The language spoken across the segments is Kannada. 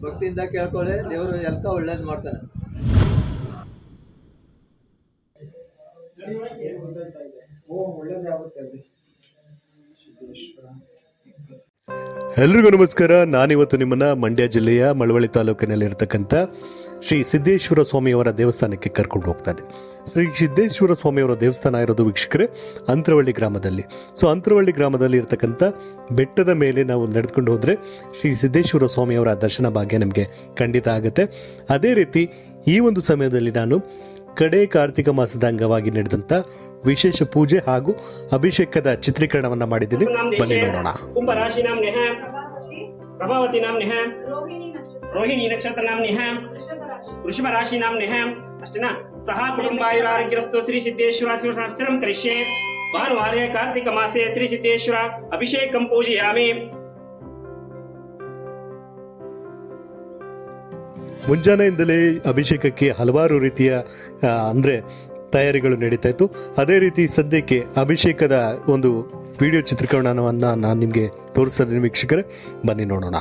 ಭಕ್ತಿಯಿಂದ ಕೇಳ್ಕೊಳ್ಳಿ, ದೇವರು ಎಲ್ಕ ಒಳ್ಳೇದು ಮಾಡ್ತಾನೆ. ಎಲ್ರಿಗೂ ನಮಸ್ಕಾರ. ನಾನಿವತ್ತು ನಿಮ್ಮನ್ನ ಮಂಡ್ಯ ಜಿಲ್ಲೆಯ ಮಳವಳ್ಳಿ ತಾಲೂಕಿನಲ್ಲಿರ್ತಕ್ಕಂಥ ಶ್ರೀ ಸಿದ್ದೇಶ್ವರ ಸ್ವಾಮಿಯವರ ದೇವಸ್ಥಾನಕ್ಕೆ ಕರ್ಕೊಂಡು ಹೋಗ್ತಾನೆ. ಶ್ರೀ ಸಿದ್ದೇಶ್ವರ ಸ್ವಾಮಿಯವರ ದೇವಸ್ಥಾನ ಇರೋದು ವೀಕ್ಷಕರೇ ಅಂತರವಳ್ಳಿ ಗ್ರಾಮದಲ್ಲಿ. ಅಂತರವಳ್ಳಿ ಗ್ರಾಮದಲ್ಲಿ ಇರ್ತಕ್ಕಂಥ ಬೆಟ್ಟದ ಮೇಲೆ ನಾವು ನಡೆದುಕೊಂಡು ಹೋದ್ರೆ ಶ್ರೀ ಸಿದ್ದೇಶ್ವರ ಸ್ವಾಮಿಯವರ ದರ್ಶನ ಭಾಗ್ಯ ನಮಗೆ ಖಂಡಿತ ಆಗುತ್ತೆ. ಅದೇ ರೀತಿ ಈ ಒಂದು ಸಮಯದಲ್ಲಿ ನಾನು ಕಡೆ ಕಾರ್ತಿಕ ಮಾಸದ ಅಂಗವಾಗಿ ನಡೆದಂತ ವಿಶೇಷ ಪೂಜೆ ಹಾಗೂ ಅಭಿಷೇಕದ ಚಿತ್ರೀಕರಣವನ್ನ ಮಾಡಿದ್ದೀನಿ. ಬನ್ನಿ ನೋಡೋಣ. ಕುಂಭ ರಾಶಿ ನಾಮ್ನಿಹ, ಪ್ರಭಾವತಿ ನಾಮ್ನಿಹ, ರೋಹಿಣಿ ನಕ್ಷತ್ರ ನಾಮ್ನಿಹ, ವೃಷಭ ರಾಶಿ ನಾಮ್ನಿಹ. ಅಷ್ಟೇನಾ? ಸಹ ಕುಟುಂಬಾಯುರಾರೋಗ್ಯರಸ್ತು ಶ್ರೀ ಸಿದ್ದೇಶ್ವರ ಶಿವಸಹಸ್ರಂ ಕರಿಷ್ಯೆ. ಭಾನುವಾರೇ ಕಾರ್ತಿಕ ಮಾಸೆ ಶ್ರೀ ಸಿದ್ದೇಶ್ವರ ಅಭಿಷೇಕಂ ಪೂಜೆಯಾಮಿ. ಮುಂಜಾನೆಯಿಂದಲೇ ಅಭಿಷೇಕಕ್ಕೆ ಹಲವಾರು ರೀತಿಯ ಅಂದ್ರೆ ತಯಾರಿಗಳು ನಡೀತಾ ಇತ್ತು. ಅದೇ ರೀತಿ ಸದ್ಯಕ್ಕೆ ಅಭಿಷೇಕದ ಒಂದು ವಿಡಿಯೋ ಚಿತ್ರೀಕರಣವನ್ನ ನಾನು ನಿಮಗೆ ತೋರಿಸ್ತಾ ಇದ್ದೀನಿ ವೀಕ್ಷಕರೇ. ಬನ್ನಿ ನೋಡೋಣ.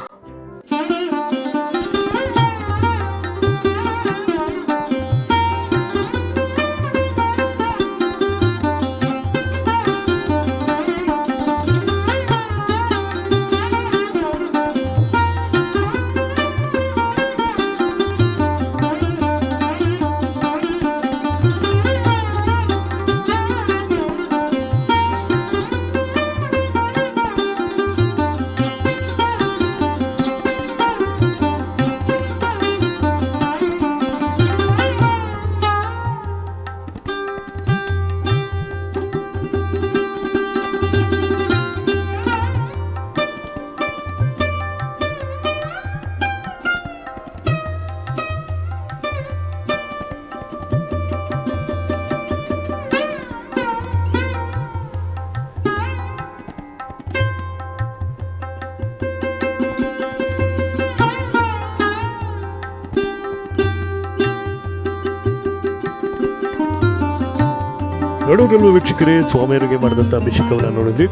ನೋಡೋದ್ರಲ್ಲೂ ವೀಕ್ಷಕರೇ ಸ್ವಾಮಿಯವರಿಗೆ ಮಾಡಿದಂಥ ಅಭಿಷೇಕವನ್ನು ನೋಡಿದ್ವಿ.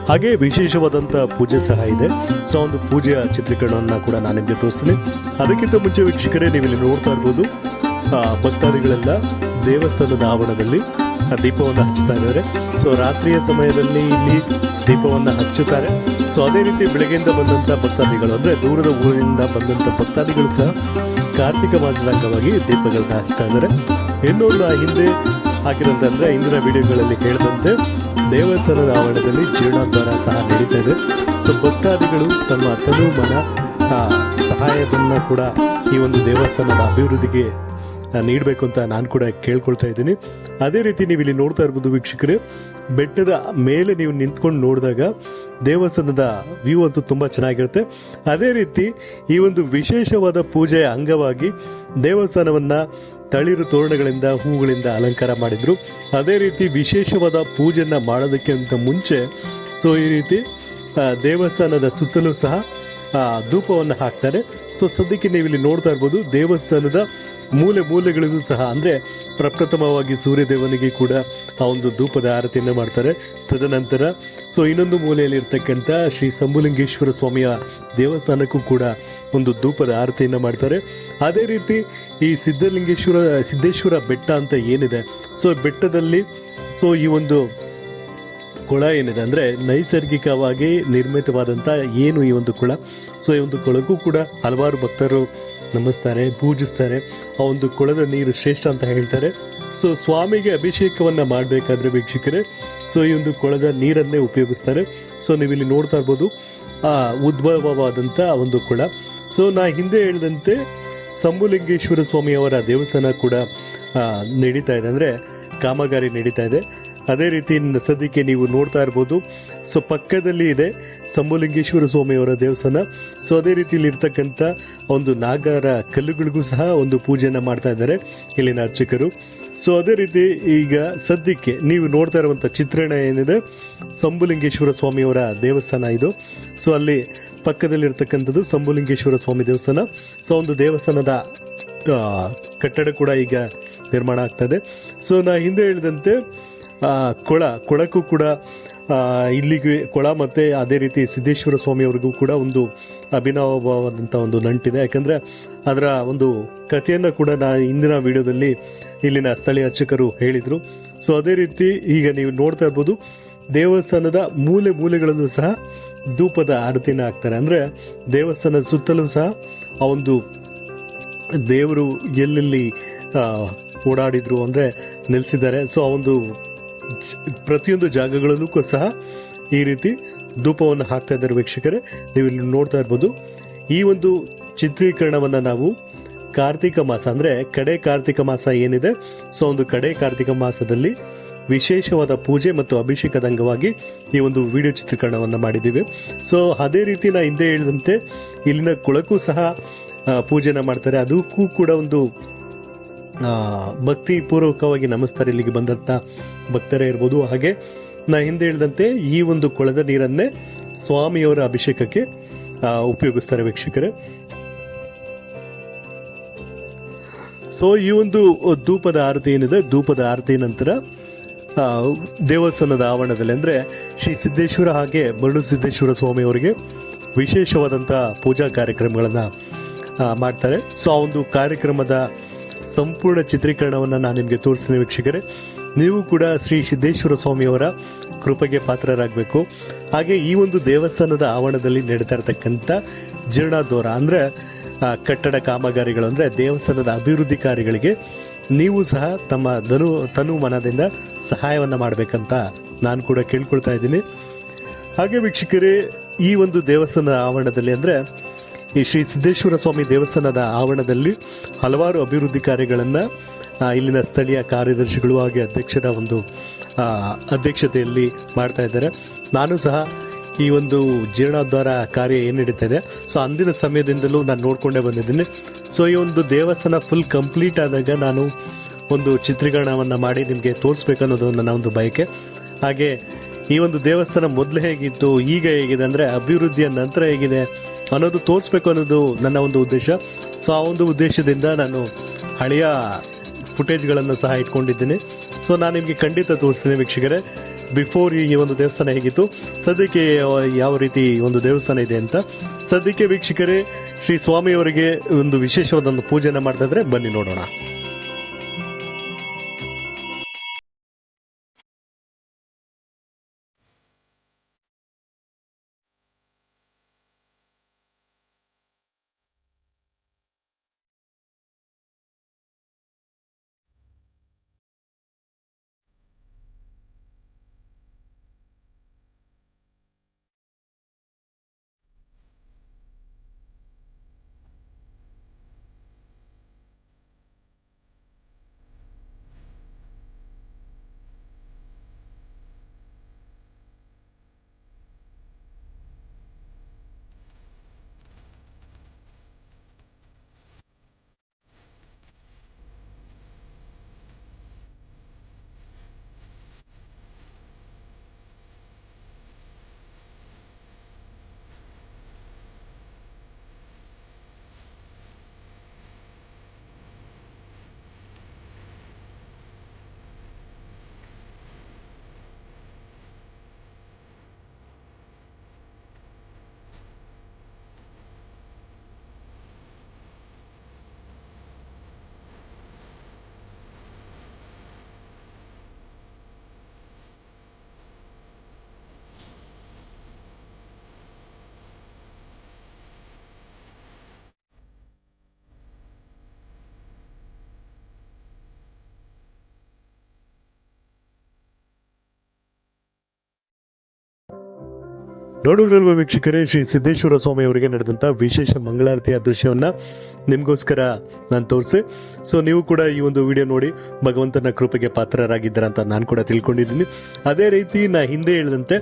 ಹಾಗೆ ವಿಶೇಷವಾದಂಥ ಪೂಜೆ ಸಹ ಇದೆ. ಒಂದು ಪೂಜೆಯ ಚಿತ್ರೀಕರಣವನ್ನು ಕೂಡ ನಾನು ನಿಮಗೆ ತೋರಿಸ್ತೀನಿ. ಅದಕ್ಕಿಂತ ಮುಂಚೆ ವೀಕ್ಷಕರೇ ನೀವಿಲ್ಲಿ ನೋಡ್ತಾ ಇರ್ಬೋದು, ಭಕ್ತಾದಿಗಳೆಲ್ಲ ದೇವಸ್ಥಾನದ ಆವರಣದಲ್ಲಿ ದೀಪವನ್ನು ಹಚ್ಚುತ್ತಾ ಇದ್ದಾರೆ. ರಾತ್ರಿಯ ಸಮಯದಲ್ಲಿ ಇಲ್ಲಿ ದೀಪವನ್ನು ಹಚ್ಚುತ್ತಾರೆ. ಅದೇ ರೀತಿ ಬೆಳಗ್ಗೆಯಿಂದ ಬಂದಂಥ ಭಕ್ತಾದಿಗಳು ಅಂದರೆ ದೂರದ ಊರಿನಿಂದ ಬಂದಂಥ ಭಕ್ತಾದಿಗಳು ಸಹ ಕಾರ್ತಿಕ ಮಾಸದ ಅಂಗವಾಗಿ ದೀಪಗಳನ್ನ ಹಚ್ತಾ ಇದ್ದಾರೆ. ಇನ್ನೊಂದು ಹಿಂದೆ ಹಾಕಿದಂತೆ ಅಂದರೆ ಇಂದಿನ ವಿಡಿಯೋಗಳಲ್ಲಿ ಹೇಳಿದಂತೆ ದೇವಸ್ಥಾನದ ಆವರಣದಲ್ಲಿ ಜೀರ್ಣೋದ್ಧಾರ ಸಹ ನಡೀತಾ ಇದೆ. ಭಕ್ತಾದಿಗಳು ತಮ್ಮ ತನು ಮನ ಸಹಾಯವನ್ನು ಕೂಡ ಈ ಒಂದು ದೇವಸ್ಥಾನದ ಅಭಿವೃದ್ಧಿಗೆ ನೀಡಬೇಕು ಅಂತ ನಾನು ಕೂಡ ಕೇಳ್ಕೊಳ್ತಾ ಇದ್ದೀನಿ. ಅದೇ ರೀತಿ ನೀವು ಇಲ್ಲಿ ನೋಡ್ತಾ ಇರ್ಬೋದು ವೀಕ್ಷಕರೇ, ಬೆಟ್ಟದ ಮೇಲೆ ನೀವು ನಿಂತ್ಕೊಂಡು ನೋಡಿದಾಗ ದೇವಸ್ಥಾನದ ವ್ಯೂ ಅಂತೂ ತುಂಬ ಚೆನ್ನಾಗಿರುತ್ತೆ. ಅದೇ ರೀತಿ ಈ ಒಂದು ವಿಶೇಷವಾದ ಪೂಜೆಯ ಅಂಗವಾಗಿ ದೇವಸ್ಥಾನವನ್ನು ತಳಿರು ತೋರಣಗಳಿಂದ ಹೂಗಳಿಂದ ಅಲಂಕಾರ ಮಾಡಿದ್ರು. ಅದೇ ರೀತಿ ವಿಶೇಷವಾದ ಪೂಜೆಯನ್ನು ಮಾಡೋದಕ್ಕೆ ಅಂತ ಮುಂಚೆ ಈ ರೀತಿ ದೇವಸ್ಥಾನದ ಸುತ್ತಲೂ ಸಹ ಧೂಪವನ್ನು ಹಾಕ್ತಾರೆ. ಸದ್ಯಕ್ಕೆ ನೀವು ಇಲ್ಲಿ ನೋಡ್ತಾ ಇರ್ಬೋದು, ದೇವಸ್ಥಾನದ ಮೂಲೆಗಳಿಗೂ ಸಹ ಅಂದರೆ ಪ್ರಪ್ರಥಮವಾಗಿ ಸೂರ್ಯದೇವನಿಗೆ ಕೂಡ ಆ ಒಂದು ಧೂಪದ ಆರತಿಯನ್ನು ಮಾಡ್ತಾರೆ. ತದನಂತರ ಇನ್ನೊಂದು ಮೂಲೆಯಲ್ಲಿ ಇರ್ತಕ್ಕಂಥ ಶ್ರೀ ಶಂಭುಲಿಂಗೇಶ್ವರ ಸ್ವಾಮಿಯ ದೇವಸ್ಥಾನಕ್ಕೂ ಕೂಡ ಒಂದು ಧೂಪದ ಆರತಿಯನ್ನು ಮಾಡ್ತಾರೆ. ಅದೇ ರೀತಿ ಈ ಸಿದ್ದೇಶ್ವರ ಬೆಟ್ಟ ಅಂತ ಏನಿದೆ, ಬೆಟ್ಟದಲ್ಲಿ ಈ ಒಂದು ಕೊಳ ಏನಿದೆ ಅಂದರೆ ನೈಸರ್ಗಿಕವಾಗಿ ನಿರ್ಮಿತವಾದಂಥ ಏನು ಈ ಒಂದು ಕೊಳ, ಈ ಒಂದು ಕೊಳಕ್ಕೂ ಕೂಡ ಹಲವಾರು ಭಕ್ತರು ನಮಿಸ್ತಾರೆ, ಪೂಜಿಸ್ತಾರೆ. ಆ ಒಂದು ಕೊಳದ ನೀರು ಶ್ರೇಷ್ಠ ಅಂತ ಹೇಳ್ತಾರೆ. ಸ್ವಾಮಿಗೆ ಅಭಿಷೇಕವನ್ನು ಮಾಡಬೇಕಾದ್ರೆ ವೀಕ್ಷಕರೇ ಈ ಒಂದು ಕೊಳದ ನೀರನ್ನೇ ಉಪಯೋಗಿಸ್ತಾರೆ. ನೀವಿಲ್ಲಿ ನೋಡ್ತಾ ಇರ್ಬೋದು ಉದ್ಭವವಾದಂಥ ಒಂದು ಕೊಳ. ನಾ ಹಿಂದೆ ಹೇಳಿದಂತೆ ಶಂಭುಲಿಂಗೇಶ್ವರ ಸ್ವಾಮಿಯವರ ದೇವಸ್ಥಾನ ಕೂಡ ನಡೀತಾ ಇದೆ, ಅಂದರೆ ಕಾಮಗಾರಿ ನಡೀತಾ ಇದೆ. ಅದೇ ರೀತಿ ಸದ್ಯಕ್ಕೆ ನೀವು ನೋಡ್ತಾ ಇರ್ಬೋದು, ಪಕ್ಕದಲ್ಲಿ ಇದೆ ಶಂಭುಲಿಂಗೇಶ್ವರ ಸ್ವಾಮಿಯವರ ದೇವಸ್ಥಾನ. ಅದೇ ರೀತಿಯಲ್ಲಿ ಇರ್ತಕ್ಕಂಥ ಒಂದು ನಾಗರ ಕಲ್ಲುಗಳಿಗೂ ಸಹ ಒಂದು ಪೂಜೆಯನ್ನು ಮಾಡ್ತಾ ಇದ್ದಾರೆ ಇಲ್ಲಿನ ಅರ್ಚಕರು. ಅದೇ ರೀತಿ ಈಗ ಸದ್ಯಕ್ಕೆ ನೀವು ನೋಡ್ತಾ ಇರುವಂಥ ಚಿತ್ರಣ ಏನಿದೆ, ಶಂಭುಲಿಂಗೇಶ್ವರ ಸ್ವಾಮಿಯವರ ದೇವಸ್ಥಾನ ಇದು. ಅಲ್ಲಿ ಪಕ್ಕದಲ್ಲಿರ್ತಕ್ಕಂಥದ್ದು ಶಂಭುಲಿಂಗೇಶ್ವರ ಸ್ವಾಮಿ ದೇವಸ್ಥಾನ. ಒಂದು ದೇವಸ್ಥಾನದ ಕಟ್ಟಡ ಕೂಡ ಈಗ ನಿರ್ಮಾಣ ಆಗ್ತದೆ. ನಾ ಹಿಂದೆ ಹೇಳಿದಂತೆ ಕೊಳಕ್ಕೂ ಕೂಡ ಇಲ್ಲಿಗೆ ಕೊಳ ಮತ್ತು ಅದೇ ರೀತಿ ಸಿದ್ದೇಶ್ವರ ಸ್ವಾಮಿಯವರಿಗೂ ಕೂಡ ಒಂದು ಅಭಿನವವಾದಂಥ ಒಂದು ನಂಟಿದೆ. ಯಾಕಂದರೆ ಅದರ ಒಂದು ಕಥೆಯನ್ನು ಕೂಡ ಇಂದಿನ ವಿಡಿಯೋದಲ್ಲಿ ಇಲ್ಲಿನ ಸ್ಥಳೀಯ ಅರ್ಚಕರು ಹೇಳಿದರು. ಸೊ ಅದೇ ರೀತಿ ಈಗ ನೀವು ನೋಡ್ತಾ ಇರ್ಬೋದು, ದೇವಸ್ಥಾನದ ಮೂಲೆ ಮೂಲೆಗಳಲ್ಲೂ ಸಹ ಧೂಪದ ಆರತಿನ ಹಾಕ್ತಾರೆ. ಅಂದರೆ ದೇವಸ್ಥಾನದ ಸುತ್ತಲೂ ಸಹ ಆ ಒಂದು ದೇವರು ಎಲ್ಲೆಲ್ಲಿ ಓಡಾಡಿದ್ರು ಅಂದರೆ ನೆಲೆಸಿದ್ದಾರೆ, ಸೊ ಆ ಒಂದು ಪ್ರತಿಯೊಂದು ಜಾಗಗಳಲ್ಲೂ ಸಹ ಈ ರೀತಿ ಧೂಪವನ್ನು ಹಾಕ್ತಾ ಇದ್ದಾರೆ. ವೀಕ್ಷಕರೇ, ನೀವು ಇಲ್ಲಿ ನೋಡ್ತಾ ಇರ್ಬೋದು, ಈ ಒಂದು ಚಿತ್ರೀಕರಣವನ್ನು ನಾವು ಕಾರ್ತಿಕ ಮಾಸ ಅಂದರೆ ಕಡೆ ಕಾರ್ತಿಕ ಮಾಸ ಏನಿದೆ, ಸೊ ಒಂದು ಕಡೆ ಕಾರ್ತಿಕ ಮಾಸದಲ್ಲಿ ವಿಶೇಷವಾದ ಪೂಜೆ ಮತ್ತು ಅಭಿಷೇಕದ ಅಂಗವಾಗಿ ಈ ಒಂದು ವಿಡಿಯೋ ಚಿತ್ರೀಕರಣವನ್ನು ಮಾಡಿದ್ದೀವಿ. ಸೊ ಅದೇ ರೀತಿ ನಾ ಹಿಂದೆ ಹೇಳಿದಂತೆ ಇಲ್ಲಿನ ಕೊಳಕ್ಕೂ ಸಹ ಪೂಜೆನ ಮಾಡ್ತಾರೆ. ಅದಕ್ಕೂ ಕೂಡ ಒಂದು ಭಕ್ತಿ ಪೂರ್ವಕವಾಗಿ ನಮಿಸ್ತಾರೆ ಇಲ್ಲಿಗೆ ಬಂದಂಥ ಭಕ್ತರೇ ಇರ್ಬೋದು. ಹಾಗೆ ನಾ ಹಿಂದೆ ಹೇಳಿದಂತೆ ಈ ಒಂದು ಕೊಳದ ನೀರನ್ನೇ ಸ್ವಾಮಿಯವರ ಅಭಿಷೇಕಕ್ಕೆ ಉಪಯೋಗಿಸ್ತಾರೆ ವೀಕ್ಷಕರೇ. ಸೊ ಈ ಒಂದು ಧೂಪದ ಆರತಿ ಏನಿದೆ, ಧೂಪದ ಆರತಿ ನಂತರ ದೇವಸ್ಥಾನದ ಆವರಣದಲ್ಲಿ ಅಂದರೆ ಶ್ರೀ ಸಿದ್ದೇಶ್ವರ ಹಾಗೆ ಮರಳು ಸಿದ್ದೇಶ್ವರ ಸ್ವಾಮಿಯವರಿಗೆ ವಿಶೇಷವಾದಂಥ ಪೂಜಾ ಕಾರ್ಯಕ್ರಮಗಳನ್ನು ಮಾಡ್ತಾರೆ. ಸೊ ಆ ಒಂದು ಕಾರ್ಯಕ್ರಮದ ಸಂಪೂರ್ಣ ಚಿತ್ರೀಕರಣವನ್ನು ನಾನು ನಿಮಗೆ ತೋರಿಸ್ತೀನಿ ವೀಕ್ಷಕರೇ. ನೀವು ಕೂಡ ಶ್ರೀ ಸಿದ್ದೇಶ್ವರ ಸ್ವಾಮಿಯವರ ಕೃಪೆಗೆ ಪಾತ್ರರಾಗಬೇಕು. ಹಾಗೆ ಈ ಒಂದು ದೇವಸ್ಥಾನದ ಆವರಣದಲ್ಲಿ ನಡೀತಾ ಇರತಕ್ಕಂಥ ಜೀರ್ಣೋದ್ಧಾರ ಅಂದರೆ ಕಟ್ಟಡ ಕಾಮಗಾರಿಗಳು ಅಂದರೆ ದೇವಸ್ಥಾನದ ಅಭಿವೃದ್ಧಿ ಕಾರ್ಯಗಳಿಗೆ ನೀವು ಸಹ ತಮ್ಮ ತನು ಮನದಿಂದ ಸಹಾಯವನ್ನು ಮಾಡಬೇಕಂತ ನಾನು ಕೂಡ ಕೇಳ್ಕೊಳ್ತಾ ಇದ್ದೀನಿ. ಹಾಗೆ ವೀಕ್ಷಕರೇ, ಈ ಒಂದು ದೇವಸ್ಥಾನದ ಆವರಣದಲ್ಲಿ ಅಂದರೆ ಈ ಶ್ರೀ ಸಿದ್ದೇಶ್ವರ ಸ್ವಾಮಿ ದೇವಸ್ಥಾನದ ಆವರಣದಲ್ಲಿ ಹಲವಾರು ಅಭಿವೃದ್ಧಿ ಕಾರ್ಯಗಳನ್ನು ಇಲ್ಲಿನ ಸ್ಥಳೀಯ ಕಾರ್ಯದರ್ಶಿಗಳು ಹಾಗೆ ಅಧ್ಯಕ್ಷರ ಒಂದು ಅಧ್ಯಕ್ಷತೆಯಲ್ಲಿ ಮಾಡ್ತಾ ಇದ್ದಾರೆ. ನಾನು ಸಹ ಈ ಒಂದು ಜೀರ್ಣೋದ್ಧಾರ ಕಾರ್ಯ ಏನು ನಡೀತಾ ಇದೆ, ಸೊ ಅಂದಿನ ಸಮಯದಿಂದಲೂ ನಾನು ನೋಡಿಕೊಂಡೇ ಬಂದಿದ್ದೀನಿ. ಸೊ ಈ ಒಂದು ದೇವಸ್ಥಾನ ಫುಲ್ ಕಂಪ್ಲೀಟ್ ಆದಾಗ ನಾನು ಒಂದು ಚಿತ್ರೀಕರಣವನ್ನು ಮಾಡಿ ನಿಮಗೆ ತೋರಿಸ್ಬೇಕನ್ನೋದು ನನ್ನ ಒಂದು ಬಯಕೆ. ಹಾಗೆ ಈ ಒಂದು ದೇವಸ್ಥಾನ ಮೊದಲು ಹೇಗಿತ್ತು, ಈಗ ಹೇಗಿದೆ, ಅಂದರೆ ಅಭಿವೃದ್ಧಿಯ ನಂತರ ಹೇಗಿದೆ ಅನ್ನೋದು ತೋರಿಸ್ಬೇಕು ಅನ್ನೋದು ನನ್ನ ಒಂದು ಉದ್ದೇಶ. ಸೊ ಆ ಒಂದು ಉದ್ದೇಶದಿಂದ ನಾನು ಹಳೆಯ ಫುಟೇಜ್ಗಳನ್ನು ಸಹ ಇಟ್ಕೊಂಡಿದ್ದೀನಿ. ಸೊ ನಾನು ನಿಮಗೆ ಖಂಡಿತ ತೋರಿಸ್ತೀನಿ ವೀಕ್ಷಕರೇ, ಬಿಫೋರ್ ಈ ಒಂದು ದೇವಸ್ಥಾನ ಹೇಗಿತ್ತು, ಸದ್ಯಕ್ಕೆ ಯಾವ ರೀತಿ ಒಂದು ದೇವಸ್ಥಾನ ಇದೆ ಅಂತ. ಸದ್ಯಕ್ಕೆ ವೀಕ್ಷಕರೇ, ಶ್ರೀ ಸ್ವಾಮಿಯವರಿಗೆ ಒಂದು ವಿಶೇಷವಾದ ಒಂದು ಪೂಜೆನ ಮಾಡ್ತಾ ಇದ್ರೆ ಬನ್ನಿ ನೋಡೋಣ. ನೋಡುವುದಲ್ವ ವೀಕ್ಷಕರೇ, ಶ್ರೀ ಸಿದ್ದೇಶ್ವರ ಸ್ವಾಮಿ ಅವರಿಗೆ ನಡೆದಂಥ ವಿಶೇಷ ಮಂಗಳಾರತಿಯ ದೃಶ್ಯವನ್ನು ನಿಮಗೋಸ್ಕರ ನಾನು ತೋರಿಸಿ. ಸೊ ನೀವು ಕೂಡ ಈ ಒಂದು ವಿಡಿಯೋ ನೋಡಿ ಭಗವಂತನ ಕೃಪೆಗೆ ಪಾತ್ರರಾಗಿದ್ದೀರ ಅಂತ ನಾನು ಕೂಡ ತಿಳ್ಕೊಂಡಿದ್ದೀನಿ. ಅದೇ ರೀತಿ ನಾ ಹಿಂದೆ ಹೇಳಿದಂತೆ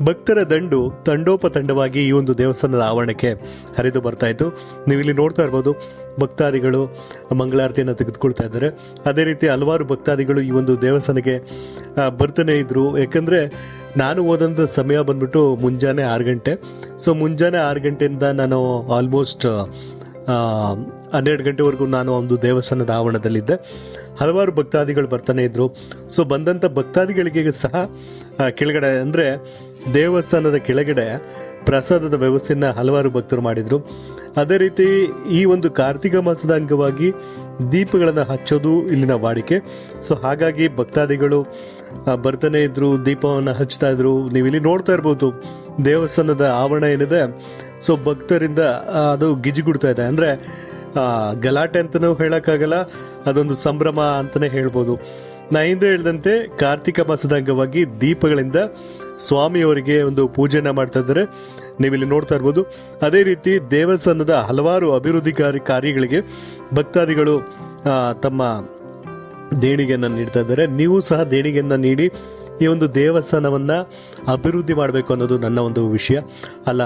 ಭಕ್ತರ ದಂಡು ತಂಡೋಪತಂಡವಾಗಿ ಈ ಒಂದು ದೇವಸ್ಥಾನದ ಆವರಣಕ್ಕೆ ಹರಿದು ಬರ್ತಾ ಇತ್ತು. ನೀವು ಇಲ್ಲಿ ನೋಡ್ತಾ ಇರ್ಬೋದು, ಭಕ್ತಾದಿಗಳು ಮಂಗಳಾರತಿಯನ್ನು ತೆಗೆದುಕೊಳ್ತಾ ಇದ್ದಾರೆ. ಅದೇ ರೀತಿ ಹಲವಾರು ಭಕ್ತಾದಿಗಳು ಈ ಒಂದು ದೇವಸ್ಥಾನಕ್ಕೆ ಬರ್ತಾನೆ ಇದ್ರು. ಯಾಕಂದರೆ ನಾನು ಹೋದಂಥ ಸಮಯ ಬಂದ್ಬಿಟ್ಟು ಮುಂಜಾನೆ 6 ಗಂಟೆ. ಸೊ ಮುಂಜಾನೆ 6 ಗಂಟೆಯಿಂದ ನಾನು ಆಲ್ಮೋಸ್ಟ್ 12 ಗಂಟೆವರೆಗೂ ನಾನು ಒಂದು ದೇವಸ್ಥಾನದ ಆವರಣದಲ್ಲಿದ್ದೆ. ಹಲವಾರು ಭಕ್ತಾದಿಗಳು ಬರ್ತಾನೆ ಇದ್ರು. ಸೊ ಬಂದಂಥ ಭಕ್ತಾದಿಗಳಿಗೆ ಸಹ ಕೆಳಗಡೆ ಅಂದರೆ ದೇವಸ್ಥಾನದ ಕೆಳಗಡೆ ಪ್ರಸಾದದ ವ್ಯವಸ್ಥೆಯನ್ನು ಹಲವಾರು ಭಕ್ತರು ಮಾಡಿದರು. ಅದೇ ರೀತಿ ಈ ಒಂದು ಕಾರ್ತಿಕ ಮಾಸದ ಅಂಗವಾಗಿ ದೀಪಗಳನ್ನು ಹಚ್ಚೋದು ಇಲ್ಲಿನ ವಾಡಿಕೆ. ಸೊ ಹಾಗಾಗಿ ಭಕ್ತಾದಿಗಳು ಬರ್ತಾನೆ ಇದ್ರು, ದೀಪವನ್ನು ಹಚ್ತಾ ಇದ್ರು. ನೀವು ಇಲ್ಲಿ ನೋಡ್ತಾ ಇರ್ಬೋದು ದೇವಸ್ಥಾನದ ಆವರಣ ಏನಿದೆ, ಸೊ ಭಕ್ತರಿಂದ ಅದು ಗಿಜಿಗುಡ್ತಾ ಇದೆ. ಅಂದರೆ ಗಲಾಟೆ ಅಂತಲೂ ಹೇಳೋಕ್ಕಾಗಲ್ಲ, ಅದೊಂದು ಸಂಭ್ರಮ ಅಂತಲೇ ಹೇಳ್ಬೋದು. ನಾ ಹಿಂದೆ ಹೇಳಿದಂತೆ ಕಾರ್ತಿಕ ಮಾಸದ ಅಂಗವಾಗಿ ದೀಪಗಳಿಂದ ಸ್ವಾಮಿಯವರಿಗೆ ಒಂದು ಪೂಜೆನ ಮಾಡ್ತಾ ಇದ್ದಾರೆ, ನೀವಿಲ್ಲಿ ನೋಡ್ತಾ ಇರ್ಬೋದು. ಅದೇ ರೀತಿ ದೇವಸ್ಥಾನದ ಹಲವಾರು ಅಭಿವೃದ್ಧಿ ಕಾರ್ಯಗಳಿಗೆ ಭಕ್ತಾದಿಗಳು ತಮ್ಮ ದೇಣಿಗೆಯನ್ನು ನೀಡ್ತಾ ಇದ್ದಾರೆ. ನೀವು ಸಹ ದೇಣಿಗೆಯನ್ನು ನೀಡಿ ಈ ಒಂದು ದೇವಸ್ಥಾನವನ್ನು ಅಭಿವೃದ್ಧಿ ಮಾಡಬೇಕು ಅನ್ನೋದು ನನ್ನ ಒಂದು ವಿಷಯ ಅಲ್ಲ,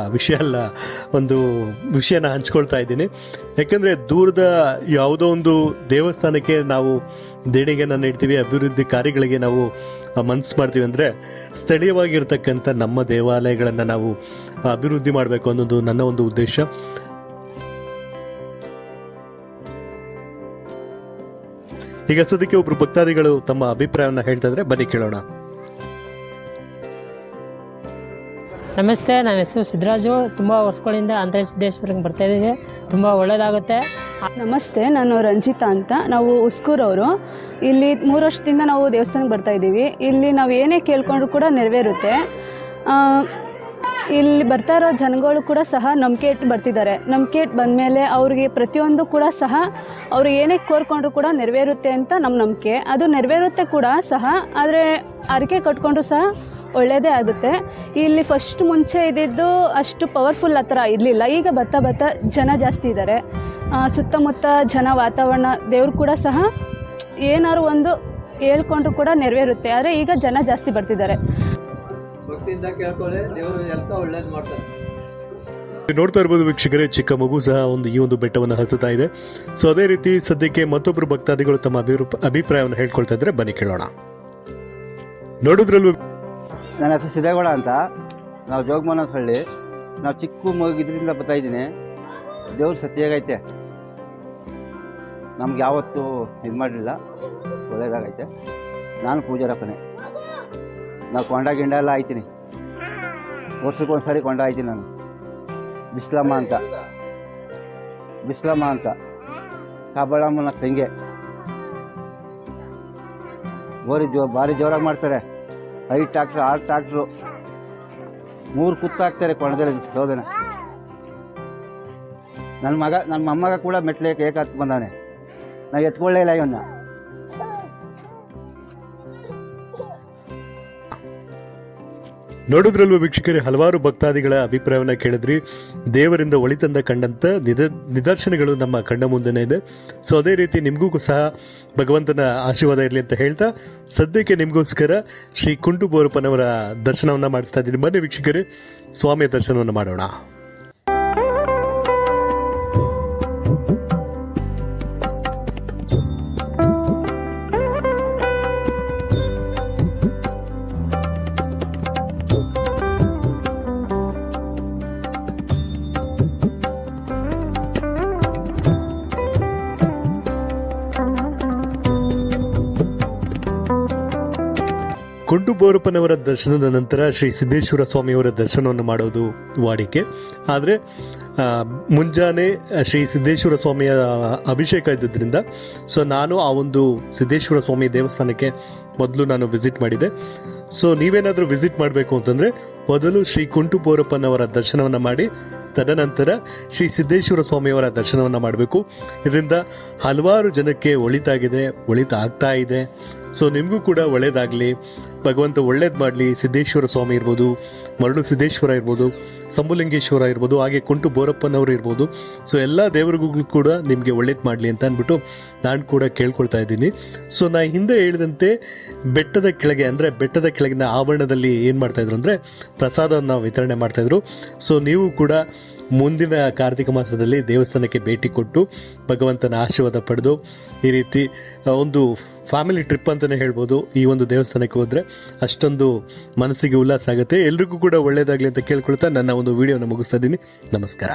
ಒಂದು ವಿಷಯನ ಹಂಚ್ಕೊಳ್ತಾ ಇದ್ದೀನಿ. ಯಾಕೆಂದರೆ ದೂರದ ಯಾವುದೋ ಒಂದು ದೇವಸ್ಥಾನಕ್ಕೆ ನಾವು ದೇಣಿಗೆಯನ್ನು ನೀಡ್ತೀವಿ, ಅಭಿವೃದ್ಧಿ ಕಾರ್ಯಗಳಿಗೆ ನಾವು ಮನಸ್ಸು ಮಾಡ್ತೀವಿ ಅಂದರೆ ಸ್ಥಳೀಯವಾಗಿರ್ತಕ್ಕಂಥ ನಮ್ಮ ದೇವಾಲಯಗಳನ್ನು ನಾವು ಅಭಿವೃದ್ಧಿ ಮಾಡಬೇಕು ಅನ್ನೋದು ನನ್ನ ಒಂದು ಉದ್ದೇಶ. ಈಗ ಸದ್ಯಕ್ಕೆ ಒಬ್ರು ಭಕ್ತಾದಿಗಳು ತಮ್ಮ ಅಭಿಪ್ರಾಯವನ್ನು ಹೇಳ್ತಾ ಇದ್ರೆ, ಬನ್ನಿ ಕೇಳೋಣ. ನಮಸ್ತೆ, ನನ್ನ ಹೆಸರು ಸಿದ್ದರಾಜು. ತುಂಬ ವರ್ಷಗಳಿಂದ ಅಂತರ್ಸಿದ್ದೇಶ್ವರಂಗೆ ಬರ್ತಾಯಿದ್ದೀವಿ, ತುಂಬ ಒಳ್ಳೆಯದಾಗುತ್ತೆ. ನಮಸ್ತೆ, ನಾನು ರಂಜಿತಾ ಅಂತ. ನಾವು ಉಸ್ಕೂರವರು. ಇಲ್ಲಿ 3 ವರ್ಷದಿಂದ ನಾವು ದೇವಸ್ಥಾನಕ್ಕೆ ಬರ್ತಾಯಿದ್ದೀವಿ. ಇಲ್ಲಿ ನಾವು ಏನೇ ಕೇಳ್ಕೊಂಡ್ರು ಕೂಡ ನೆರವೇರುತ್ತೆ. ಇಲ್ಲಿ ಬರ್ತಾ ಇರೋ ಜನಗಳು ಕೂಡ ಸಹ ನಂಬಿಕೆ ಇಟ್ಟು ಬರ್ತಿದ್ದಾರೆ. ನಂಬಿಕೆ ಇಟ್ಟು ಬಂದಮೇಲೆ ಅವ್ರಿಗೆ ಪ್ರತಿಯೊಂದು ಕೂಡ ಸಹ ಅವರು ಏನೇ ಕೋರ್ಕೊಂಡ್ರು ಕೂಡ ನೆರವೇರುತ್ತೆ ಅಂತ ನಮ್ಮ ನಂಬಿಕೆ. ಅದು ನೆರವೇರುತ್ತೆ ಕೂಡ ಸಹ, ಆದರೆ ಅರಿಕೆ ಕಟ್ಕೊಂಡ್ರು ಸಹ ಒಳ್ಳೆಯದೇ ಆಗುತ್ತೆ. ಇಲ್ಲಿ ಫಸ್ಟ್ ಮುಂಚೆ ಇದ್ದಿದ್ದು ಅಷ್ಟು ಪವರ್ಫುಲ್ ಆ ಥರ ಇರಲಿಲ್ಲ. ಈಗ ಬರ್ತಾ ಜನ ಜಾಸ್ತಿ ಇದ್ದಾರೆ. ಸುತ್ತಮುತ್ತ ಜನ, ವಾತಾವರಣ, ದೇವ್ರು ಕೂಡ ಸಹ ಏನಾದ್ರು ಒಂದು ಹೇಳ್ಕೊಂಡ್ರು ಕೂಡ ನೆರವೇರುತ್ತೆ. ಆದರೆ ಈಗ ಜನ ಜಾಸ್ತಿ ಬರ್ತಿದ್ದಾರೆ. ಭಕ್ತಿಯಿಂದ ಕೇಳ್ಕೊಳ್ಳಿ, ದೇವರು ಎಲ್ಲ ಒಳ್ಳೇದು ಮಾಡ್ತಾರೆ. ನೋಡ್ತಾ ಇರ್ಬೋದು ವೀಕ್ಷಕರೇ, ಚಿಕ್ಕ ಮಗು ಸಹ ಈ ಒಂದು ಬೆಟ್ಟವನ್ನು ಹತ್ತುತ್ತಾ ಇದೆ. ಸೊ ಅದೇ ರೀತಿ ಸದ್ಯಕ್ಕೆ ಮತ್ತೊಬ್ಬರು ಭಕ್ತಾದಿಗಳು ತಮ್ಮ ಅಭಿಪ್ರಾಯವನ್ನು ಹೇಳ್ಕೊಳ್ತಾ ಇದ್ರೆ, ಬನ್ನಿ ಕೇಳೋಣ. ನೋಡಿದ್ರಲ್ವ, ನನ್ನ ಹೆಸರು ಸಿದ್ದೇಗೌಡ ಅಂತ. ನಾವು ಜೋಗಮನಹಳ್ಳಿ. ನಾವು ಚಿಕ್ಕ ಮಗಿದ್ರಿಂದ ಬರ್ತಾಯಿದ್ದೀನಿ. ದೇವ್ರು ಸತ್ಯಾಗೈತೆ, ನಮ್ಗೆ ಯಾವತ್ತೂ ಇದು ಮಾಡಲಿಲ್ಲ, ಒಳ್ಳೇದಾಗೈತೆ. ನಾನು ಪೂಜಾರಪ್ಪನೇ. ನಾವು ಕೊಂಡ ಗಿಂಡ ಎಲ್ಲ ಆಯ್ತೀನಿ, ವರ್ಷಕ್ಕೊಂದ್ಸರಿ ಕೊಂಡ ಆಯ್ತೀನಿ ನಾನು. ಬಿಸ್ಲಮ್ಮ ಅಂತ ಕಾಬಳಮ್ಮನ ತಂಗೆ. ಭಾರಿ ಜೋರಾಗಿ ಮಾಡ್ತಾರೆ. 5 ಟ್ರಾಕ್ಟ್ರು 6 ಟ್ರಾಕ್ಟ್ರು 3 ಕುತ್ತಾಕ್ತಾರೆ ಕೊಂಡದಲ್ಲಿ ಸೋದನ. ನನ್ನ ಮೊಮ್ಮಗ ಕೂಡ ಮೆಟ್ಲಿಗೆ ಹತ್ತು ಬಂದಾನೆ. ನಾವು ಎತ್ಕೊಳ್ಳೇ ಇಲ್ಲ ಇವನ್ನ. ನೋಡಿದ್ರಲ್ವ ವೀಕ್ಷಕರೇ, ಹಲವಾರು ಭಕ್ತಾದಿಗಳ ಅಭಿಪ್ರಾಯವನ್ನು ಕೇಳಿದ್ರಿ. ದೇವರಿಂದ ಒಳಿತಂದ ಕಂಡಂಥ ನಿದರ್ಶನಗಳು ನಮ್ಮ ಕಣ್ಣ ಮುಂದೆನೇ ಇದೆ. ಸೊ ಅದೇ ರೀತಿ ನಿಮಗೂ ಸಹ ಭಗವಂತನ ಆಶೀರ್ವಾದ ಇರಲಿ ಅಂತ ಹೇಳ್ತಾ, ಸದ್ಯಕ್ಕೆ ನಿಮಗೋಸ್ಕರ ಶ್ರೀ ಕುಂಟು ಬೋರಪ್ಪನವರ ದರ್ಶನವನ್ನು ಮಾಡಿಸ್ತಾ ಇದ್ದೀನಿ. ಬನ್ನಿ ವೀಕ್ಷಕರೇ, ಸ್ವಾಮಿಯ ದರ್ಶನವನ್ನು ಮಾಡೋಣ. ಕುಂಟು ಬೋರಪ್ಪನವರ ದರ್ಶನದ ನಂತರ ಶ್ರೀ ಸಿದ್ದೇಶ್ವರ ಸ್ವಾಮಿಯವರ ದರ್ಶನವನ್ನು ಮಾಡೋದು ವಾಡಿಕೆ. ಆದರೆ ಮುಂಜಾನೆ ಶ್ರೀ ಸಿದ್ದೇಶ್ವರ ಸ್ವಾಮಿಯ ಅಭಿಷೇಕ ಇದ್ದಿದ್ದರಿಂದ ಸೊ ನಾನು ಆ ಒಂದು ಸಿದ್ದೇಶ್ವರ ಸ್ವಾಮಿ ದೇವಸ್ಥಾನಕ್ಕೆ ಮೊದಲು ನಾನು ವಿಸಿಟ್ ಮಾಡಿದೆ. ಸೊ ನೀವೇನಾದರೂ ವಿಸಿಟ್ ಮಾಡಬೇಕು ಅಂತಂದರೆ ಮೊದಲು ಶ್ರೀ ಕುಂಟು ಬೋರಪ್ಪನವರ ದರ್ಶನವನ್ನು ಮಾಡಿ ತದನಂತರ ಶ್ರೀ ಸಿದ್ದೇಶ್ವರ ಸ್ವಾಮಿಯವರ ದರ್ಶನವನ್ನು ಮಾಡಬೇಕು. ಇದರಿಂದ ಹಲವಾರು ಜನಕ್ಕೆ ಒಳಿತಾಗ್ತಾ ಇದೆ. ಸೊ ನಿಮಗೂ ಕೂಡ ಒಳ್ಳೇದಾಗಲಿ, ಭಗವಂತ ಒಳ್ಳೇದು ಮಾಡಲಿ. ಸಿದ್ದೇಶ್ವರ ಸ್ವಾಮಿ ಇರ್ಬೋದು, ಮರಳು ಸಿದ್ದೇಶ್ವರ ಇರ್ಬೋದು, ಸಂಬುಲಿಂಗೇಶ್ವರ ಇರ್ಬೋದು, ಹಾಗೆ ಕುಂಟು ಬೋರಪ್ಪನವರು ಇರ್ಬೋದು. ಸೊ ಎಲ್ಲ ದೇವರಿಗೂ ಕೂಡ ನಿಮಗೆ ಒಳ್ಳೇದು ಮಾಡಲಿ ಅಂತ ಅಂದ್ಬಿಟ್ಟು ನಾನು ಕೂಡ ಕೇಳ್ಕೊಳ್ತಾ ಇದ್ದೀನಿ. ಸೊ ನಾನು ಹಿಂದೆ ಹೇಳಿದಂತೆ ಬೆಟ್ಟದ ಕೆಳಗಿನ ಆವರಣದಲ್ಲಿ ಏನು ಮಾಡ್ತಾಯಿದ್ರು ಅಂದರೆ ಪ್ರಸಾದವನ್ನು ವಿತರಣೆ ಮಾಡ್ತಾಯಿದ್ರು. ಸೊ ನೀವು ಕೂಡ ಮುಂದಿನ ಕಾರ್ತಿಕ ಮಾಸದಲ್ಲಿ ದೇವಸ್ಥಾನಕ್ಕೆ ಭೇಟಿ ಕೊಟ್ಟು ಭಗವಂತನ ಆಶೀರ್ವಾದ ಪಡೆದು ಈ ರೀತಿ ಒಂದು ಫ್ಯಾಮಿಲಿ ಟ್ರಿಪ್ ಅಂತಲೇ ಹೇಳ್ಬೋದು. ಈ ಒಂದು ದೇವಸ್ಥಾನಕ್ಕೆ ಹೋದರೆ ಅಷ್ಟೊಂದು ಮನಸ್ಸಿಗೆ ಉಲ್ಲಾಸ ಆಗುತ್ತೆ. ಎಲ್ರಿಗೂ ಕೂಡ ಒಳ್ಳೆಯದಾಗಲಿ ಅಂತ ಕೇಳ್ಕೊಳ್ತಾ ನನ್ನ ಒಂದು ವಿಡಿಯೋನ ಮುಗಿಸ್ತಾ ಇದ್ದೀನಿ. ನಮಸ್ಕಾರ.